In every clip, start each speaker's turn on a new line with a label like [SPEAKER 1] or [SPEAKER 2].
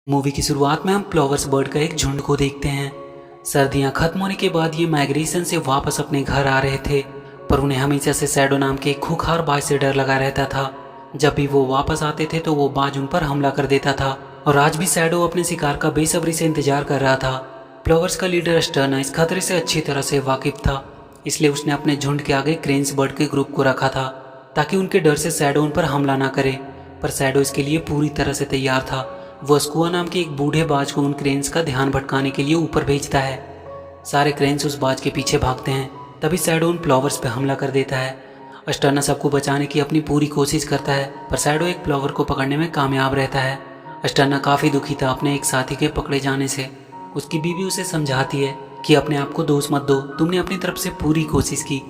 [SPEAKER 1] Movie की शुरुआत में हम फ्लावर्स बर्ड का एक झुंड को देखते हैं। सर्दियां खत्म होने के बाद ये माइग्रेशन से वापस अपने घर आ रहे थे, पर उन्हें हमेशा से शैडो नाम के एक खूंखार बाज से डर लगा रहता था। जब भी वो वापस आते थे तो वो बाज उन पर हमला कर देता था, और आज भी शैडो अपने शिकार का बेसब्री से इंतजार कर रहा था। फ्लावर्स का लीडर स्टर्ना इस खतरे से अच्छी तरह से वाकिफ था, इसलिए उसने अपने झुंड के आगे क्रेन्स बर्ड के ग्रुप को रखा था ताकि उनके डर से शैडो उन पर हमला ना करे। पर शैडो इसके लिए पूरी तरह से तैयार था। वो स्कुआ नाम के एक बूढ़े बाज को उन क्रेन्स का ध्यान भटकाने के लिए ऊपर भेजता है। सारे क्रेन्स उस बाज के पीछे भागते हैं, तभी शैडो उन फ्लावर्स पे हमला कर देता है। अस्टर्ना सबको बचाने की अपनी पूरी कोशिश करता है, पर शैडो एक फ्लावर को पकड़ने में कामयाब रहता है। अस्टर्ना काफ़ी दुखी था अपने एक साथी के पकड़े जाने से। उसकी बीवी उसे समझाती है कि अपने आप को दोष मत दो, तुमने अपनी तरफ से पूरी कोशिश की।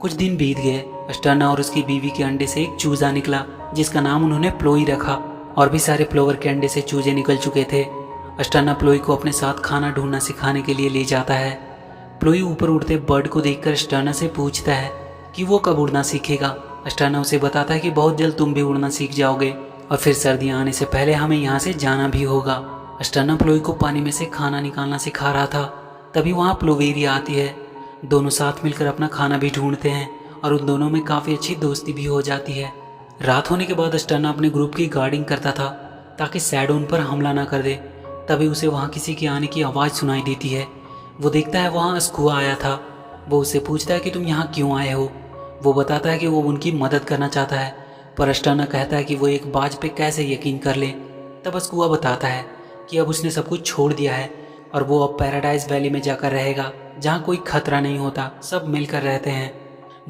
[SPEAKER 1] कुछ दिन बीत गए। अस्टर्ना और उसकी बीवी के अंडे से एक चूजा निकला, जिसका नाम उन्होंने प्लोई रखा। और भी सारे फ्लावर के अंडे से चूजे निकल चुके थे। अस्टर्ना प्लोई को अपने साथ खाना ढूंढना सिखाने के लिए ले जाता है। प्लोई ऊपर उड़ते बर्ड को देखकर अस्टर्ना से पूछता है कि वो कब उड़ना सीखेगा। अस्टर्ना उसे बताता है कि बहुत जल्द तुम भी उड़ना सीख जाओगे, और फिर सर्दियाँ आने से पहले हमें यहाँ से जाना भी होगा। अस्टर्ना प्लोई को पानी में से खाना निकालना सिखा रहा था, तभी वहाँ प्लोवेरिया आती है। दोनों साथ मिलकर अपना खाना भी ढूंढते हैं, और उन दोनों में काफ़ी अच्छी दोस्ती भी हो जाती है। रात होने के बाद अस्टर्ना अपने ग्रुप की गार्डिंग करता था ताकि शैडो उन पर हमला ना कर दे। तभी उसे वहाँ किसी के आने की आवाज़ सुनाई देती है। वो देखता है वहाँ स्कुआ आया था। वो उससे पूछता है कि तुम यहाँ क्यों आए हो। वो बताता है कि वो उनकी मदद करना चाहता है, पर अस्टर्ना कहता है कि वो एक बाज पे कैसे यकीन कर ले। तब स्कुआ बताता है कि अब उसने सब कुछ छोड़ दिया है, और वो अब पैराडाइज वैली में जाकर रहेगा, जहाँ कोई खतरा नहीं होता, सब मिलकर रहते हैं।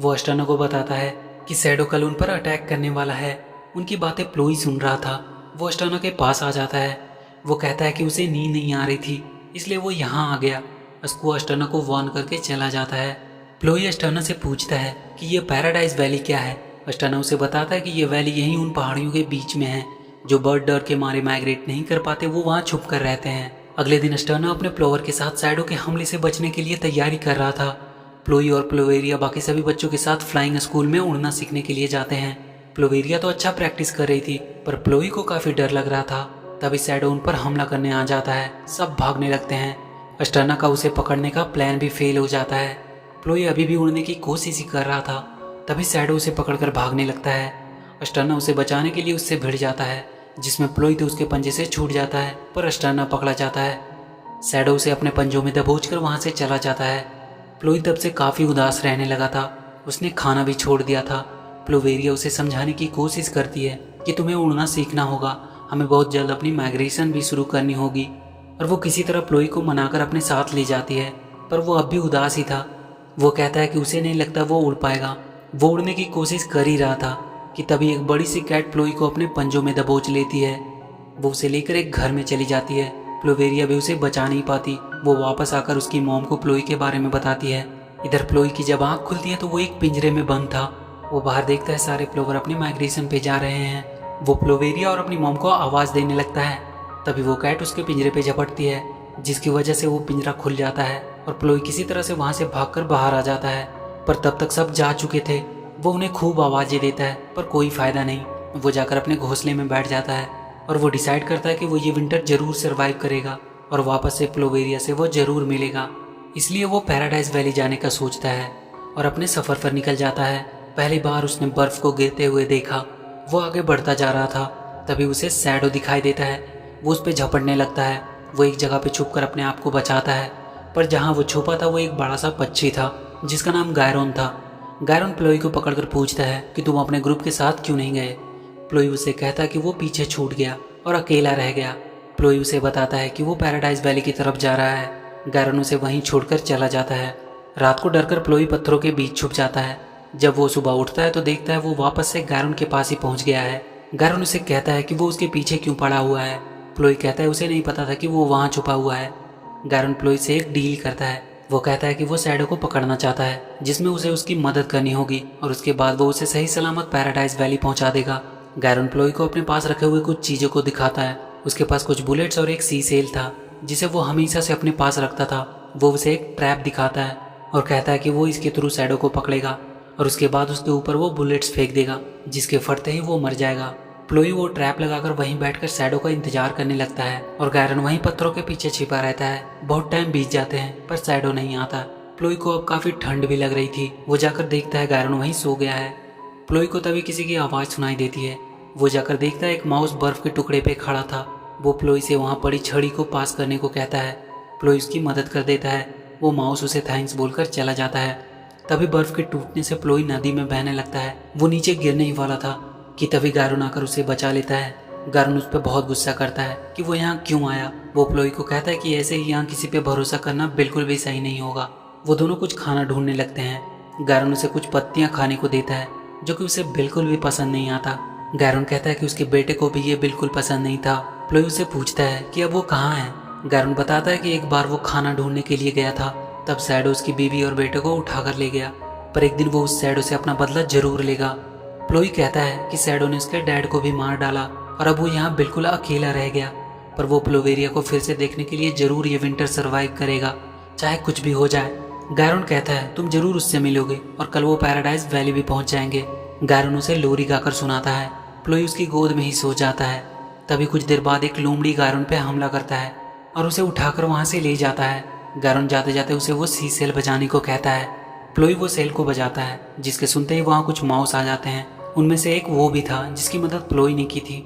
[SPEAKER 1] वो अस्टर्ना को बताता है कि शैडो कल उन पर अटैक करने वाला है। उनकी बातें प्लोई सुन रहा था। वो अस्टर्ना के पास आ जाता है। वो कहता है कि उसे नींद नहीं आ रही थी, इसलिए वो यहाँ आ गया। अस्कुआ अस्टर्ना को वार्न करके चला जाता है। प्लोई अस्टर्ना से पूछता है कि ये पैराडाइज वैली क्या है। अस्टर्ना उसे बताता है कि ये वैली यहीं उन पहाड़ियों के बीच में है। जो बर्ड डर के मारे माइग्रेट नहीं कर पाते, वो वहाँ छुप कर रहते हैं। अगले दिन अस्टर्ना अपने फ्लावर के साथ शैडो के हमले से बचने के लिए तैयारी कर रहा था। प्लोई और प्लोवेरिया बाकी सभी बच्चों के साथ फ्लाइंग स्कूल में उड़ना सीखने के लिए जाते हैं। प्लोवेरिया तो अच्छा प्रैक्टिस कर रही थी, पर प्लोई को काफ़ी डर लग रहा था। तभी शैडो उन पर हमला करने आ जाता है। सब भागने लगते हैं। अस्टर्ना का उसे पकड़ने का प्लान भी फेल हो जाता है। प्लोई अभी भी उड़ने की कोशिश ही कर रहा था, तभी शैडो उसे पकड़कर भागने लगता है। अस्टर्ना उसे बचाने के लिए उससे भिड़ जाता है, जिसमें प्लोई तो उसके पंजे से छूट जाता है, पर अस्टर्ना पकड़ा जाता है। शैडो उसे अपने पंजों में दबोचकर वहाँ से चला जाता है। प्लोई तब से काफ़ी उदास रहने लगा था। उसने खाना भी छोड़ दिया था। प्लोवेरिया उसे समझाने की कोशिश करती है कि तुम्हें उड़ना सीखना होगा, हमें बहुत जल्द अपनी माइग्रेशन भी शुरू करनी होगी। और वो किसी तरह प्लोई को मनाकर अपने साथ ले जाती है, पर वो अब भी उदास ही था। वो कहता है कि उसे नहीं लगता वो उड़ पाएगा। वो उड़ने की कोशिश कर ही रहा था कि तभी एक बड़ी सी कैट प्लोई को अपने पंजों में दबोच लेती है। वो उसे लेकर एक घर में चली जाती है। प्लोवेरिया भी उसे बचा नहीं पाती। वो वापस आकर उसकी मॉम को प्लोई के बारे में बताती है। इधर प्लोई की जब आँख खुलती है तो वो एक पिंजरे में बंद था। वो बाहर देखता है सारे फ्लावर अपने माइग्रेशन पे जा रहे हैं। वो प्लोवेरिया और अपनी मॉम को आवाज़ देने लगता है। तभी वो कैट उसके पिंजरे पे झपटती है, जिसकी वजह से वो पिंजरा खुल जाता है और प्लोई किसी तरह से वहाँ से भागकर बाहर आ जाता है। पर तब तक सब जा चुके थे। वो उन्हें खूब आवाज़ें देता है, पर कोई फ़ायदा नहीं। वो जाकर अपने घोंसले में बैठ जाता है, और वो डिसाइड करता है कि वो ये विंटर जरूर सरवाइव करेगा और वापस से प्लोवेरिया से वो जरूर मिलेगा। इसलिए वो पैराडाइज वैली जाने का सोचता है और अपने सफ़र पर निकल जाता है। पहली बार उसने बर्फ़ को गिरते हुए देखा। वो आगे बढ़ता जा रहा था, तभी उसे शैडो दिखाई देता है। वो उस पर झपटने लगता है। वो एक जगह पे छुप कर अपने आप को बचाता है, पर जहाँ वो छुपा था वो एक बड़ा सा पक्षी था, जिसका नाम गायरोन था। गायरोन प्लोई को पकड़कर पूछता है कि तुम अपने ग्रुप के साथ क्यों नहीं गए। प्लोई उसे कहता है कि वो पीछे छूट गया और अकेला रह गया। प्लोई उसे बताता है कि वो पैराडाइज वैली की तरफ जा रहा है। गायरोन उसे वहीं छोड़कर चला जाता है। रात को डरकर प्लोई पत्थरों के बीच छुप जाता है। जब वो सुबह उठता है तो देखता है वो वापस से गायरोन के पास ही पहुंच गया है। गायरोन उसे कहता है कि वो उसके पीछे क्यों पड़ा हुआ है। प्लोई कहता है उसे नहीं पता था कि वो वहाँ छुपा हुआ है। गायरोन प्लोई से एक डील करता है। वो कहता है कि वो शैडो को पकड़ना चाहता है, जिसमें उसे उसकी मदद करनी होगी, और उसके बाद वो उसे सही सलामत पैराडाइज वैली पहुंचा देगा। गायरोन प्लोई को अपने पास रखे हुए कुछ चीज़ों को दिखाता है। उसके पास कुछ बुलेट्स और एक सी सेल था, जिसे वो हमेशा से अपने पास रखता था। वो उसे एक ट्रैप दिखाता है और कहता है कि वो इसके थ्रू शैडो को पकड़ेगा, और उसके बाद उसके ऊपर वो बुलेट्स फेंक देगा, जिसके फटते ही वो मर जाएगा। प्लोई वो ट्रैप लगाकर वहीं बैठकर शैडो का इंतजार करने लगता है और गायरन वहीं पत्थरों के पीछे छिपा रहता है। बहुत टाइम बीत जाते हैं पर शैडो नहीं आता। प्लोई को अब काफी ठंड भी लग रही थी। वो जाकर देखता है गायरन वहीं सो गया है। प्लोई को तभी किसी की आवाज सुनाई देती है। वो जाकर देखता है एक माउस बर्फ के टुकड़े पे खड़ा था। वो प्लोई से वहां पड़ी छड़ी को पास करने को कहता है। प्लोई उसकी मदद कर देता है। वो माउस उसे थैंक्स बोलकर चला जाता है। तभी बर्फ के टूटने से प्लोई नदी में बहने लगता है। वो नीचे गिरने ही वाला था कि तभी गायरन आकर उसे बचा लेता है। गायरन उस पर बहुत गुस्सा करता है कि वो यहाँ क्यों आया। वो प्लोई को कहता है कि ऐसे ही यहाँ किसी पे भरोसा करना बिल्कुल भी सही नहीं होगा। वो दोनों कुछ खाना ढूंढने लगते हैं। गायरन उसे कुछ पत्तियां खाने को देता है जो कि उसे बिल्कुल भी पसंद नहीं आता। गायरन कहता है कि उसके बेटे को भी ये बिल्कुल पसंद नहीं था। प्लोई उसे पूछता है कि अब वो कहाँ है। गायरन बताता है कि एक बार वो खाना ढूंढने के लिए गया था, तब शैडो उसकी बीवी और बेटे को उठाकर ले गया, पर एक दिन वो उस शैडो से अपना बदला जरूर लेगा। प्लोई कहता है कि शैडो ने उसके डैड को भी मार डाला और अब वो यहाँ बिल्कुल अकेला रह गया, पर वो प्लोवेरिया को फिर से देखने के लिए जरूर ये विंटर सरवाइव करेगा, चाहे कुछ भी हो जाए। गायरन कहता है तुम जरूर उससे मिलोगे और कल वो पैराडाइज वैली भी पहुंच जाएंगे। गायरन उसे लोरी गाकर सुनाता है। प्लोई उसकी गोद में ही सो जाता है। तभी कुछ देर बाद एक लोमड़ी गायरन पे हमला करता है और उसे उठाकर वहां से ले जाता है। गायरन जाते जाते उसे वो सी सेल बजाने को कहता है। प्लोई वो सेल को बजाता है, जिसके सुनते ही वहाँ कुछ माउस आ जाते हैं। उनमें से एक वो भी था जिसकी मदद प्लोई ने की थी।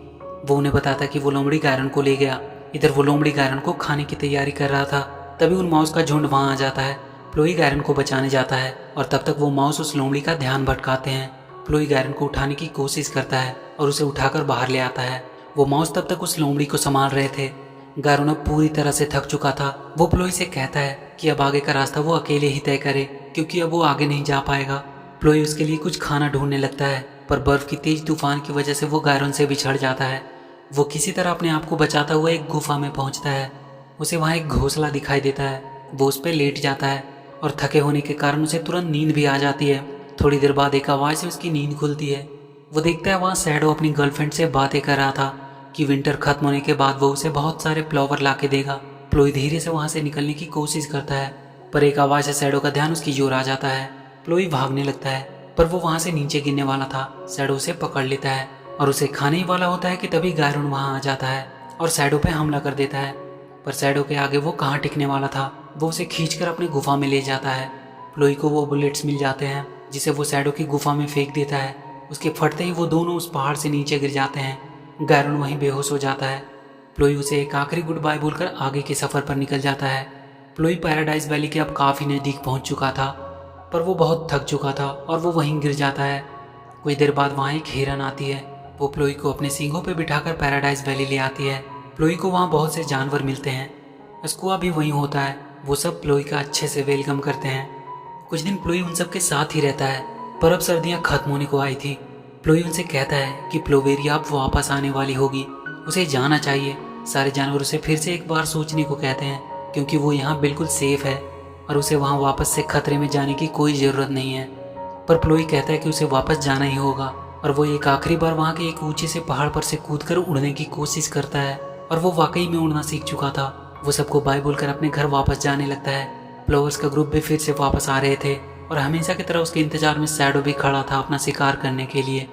[SPEAKER 1] वो उन्हें बताता कि वो लोमड़ी गायरन को ले गया। इधर वो लोमड़ी गायरन को खाने की तैयारी कर रहा था। तभी उन माउस का झुंड वहाँ आ जाता है। प्लोई गायरन को बचाने जाता है और तब तक वो माउस उस लोमड़ी का ध्यान भटकाते हैं। प्लोई गायरन को उठाने की कोशिश करता है और उसे उठाकर बाहर ले आता है। वो माउस तब तक उस लोमड़ी को संभाल रहे थे। गायरन अब पूरी तरह से थक चुका था। वो प्लोई से कहता है कि अब आगे का रास्ता वो अकेले ही तय करे, क्योंकि अब वो आगे नहीं जा पाएगा। प्लोई उसके लिए कुछ खाना ढूंढने लगता है, पर बर्फ की तेज तूफान की वजह से वो गायरन से बिछड़ जाता है। वो किसी तरह अपने आप को बचाता हुआ एक गुफा में पहुंचता है। उसे वहाँ एक घोंसला दिखाई देता है। वो उस पर लेट जाता है और थके होने के कारण उसे तुरंत नींद भी आ जाती है। थोड़ी देर बाद एक आवाज़ से उसकी नींद खुलती है। वो देखता है वहाँ शैडो अपनी गर्लफ्रेंड से बातें कर रहा था कि विंटर खत्म होने के बाद वो उसे बहुत सारे फ्लावर ला के देगा। प्लोई धीरे से वहाँ से निकलने की कोशिश करता है, पर एक आवाज़ से शैडो का ध्यान उसकी ओर आ जाता है। प्लोई भागने लगता है, पर वो वहाँ से नीचे गिरने वाला था। शैडो उसे पकड़ लेता है और उसे खाने ही वाला होता है कि तभी गायरन वहाँ आ जाता है और शैडो पे हमला कर देता है। पर शैडो के आगे वो कहाँ टिकने वाला था। वो उसे खींचकर अपनी गुफा में ले जाता है। प्लोई को वो बुलेट्स मिल जाते हैं जिसे वो शैडो की गुफा में फेंक देता है। उसके फटते ही वो दोनों उस पहाड़ से नीचे गिर जाते हैं। गायरन वहीं बेहोश हो जाता है। प्लोई उसे एक आखिरी गुड बाय बोलकर आगे के सफर पर निकल जाता है। प्लोई पैराडाइज वैली के अब काफी नजदीक पहुंच चुका था, पर वो बहुत थक चुका था और वो वहीं गिर जाता है। कुछ देर बाद वहाँ एक हिरन आती है। वो प्लोई को अपने सींगों पे बिठाकर पैराडाइज वैली ले आती है। प्लोई को वहाँ बहुत से जानवर मिलते हैं। स्कुआ भी वहीं होता है। वो सब प्लोई का अच्छे से वेलकम करते हैं। कुछ दिन प्लोई उन सब के साथ ही रहता है, पर अब सर्दियाँ खत्म होने को आई थी। प्लोई उनसे कहता है कि प्लोवेरिया अब वापस आने वाली होगी, उसे जाना चाहिए। सारे जानवर उसे फिर से एक बार सोचने को कहते हैं, क्योंकि वो यहाँ बिल्कुल सेफ है और उसे वहाँ वापस से खतरे में जाने की कोई ज़रूरत नहीं है। पर प्लोई कहता है कि उसे वापस जाना ही होगा और वो एक आखिरी बार वहाँ के एक ऊंचे से पहाड़ पर से कूदकर उड़ने की कोशिश करता है और वो वाकई में उड़ना सीख चुका था। वो सबको बाय बोलकर अपने घर वापस जाने लगता है। फ्लावर्स का ग्रुप भी फिर से वापस आ रहे थे और हमेशा की तरह उसके इंतजार में शैडो भी खड़ा था अपना शिकार करने के लिए।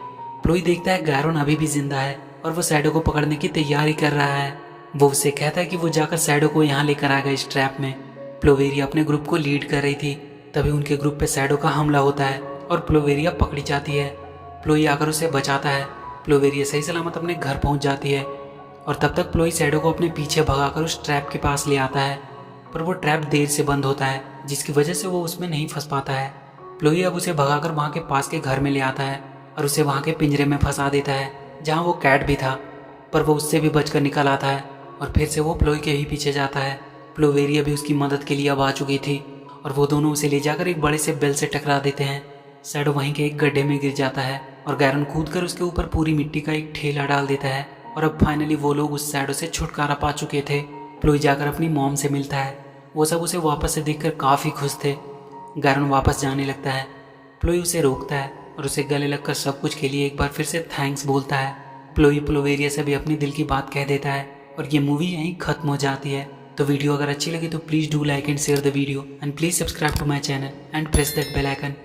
[SPEAKER 1] प्लोई देखता है गायरन अभी भी जिंदा है और वो शैडो को पकड़ने की तैयारी कर रहा है। वो उससे कहता है कि वो जाकर शैडो को यहाँ लेकर आएगा इस ट्रैप में। प्लोवेरिया अपने ग्रुप को लीड कर रही थी। तभी उनके ग्रुप पे शैडो का हमला होता है और प्लोवेरिया पकड़ी जाती है। प्लोई आकर उसे बचाता है। प्लोवेरिया सही सलामत अपने घर पहुंच जाती है और तब तक प्लोई शैडो को अपने पीछे भगाकर उस ट्रैप के पास ले आता है, पर वो ट्रैप देर से बंद होता है, जिसकी वजह से वो उसमें नहीं फंस पाता है। प्लोई अब उसे भगाकर वहाँ के पास के घर में ले आता है और उसे वहाँ के पिंजरे में फंसा देता है, जहाँ वो कैट भी था, पर वो उससे भी बचकर निकल आता है और फिर से वो प्लोई के ही पीछे जाता है। प्लोवेरिया भी उसकी मदद के लिए अब आ चुकी थी और वो दोनों उसे ले जाकर एक बड़े से बेल से टकरा देते हैं। शैडो वहीं के एक गड्ढे में गिर जाता है और गायरन कूदकर उसके ऊपर पूरी मिट्टी का एक ठेला डाल देता है और अब फाइनली वो लोग उस शैडो से छुटकारा पा चुके थे। प्लोई जाकर अपनी मॉम से मिलता है। वो सब उसे वापस से देखकर काफ़ी खुश थे। गायरन वापस जाने लगता है। प्लोई उसे रोकता है और उसे गले लगकर सब कुछ के लिए एक बार फिर से थैंक्स बोलता है। प्लोई प्लोवेरिया से भी अपनी दिल की बात कह देता है और ये मूवी यहीं खत्म हो जाती है। तो वीडियो अगर अच्छी लगी तो please do like and share the video and please subscribe to my channel and press that bell icon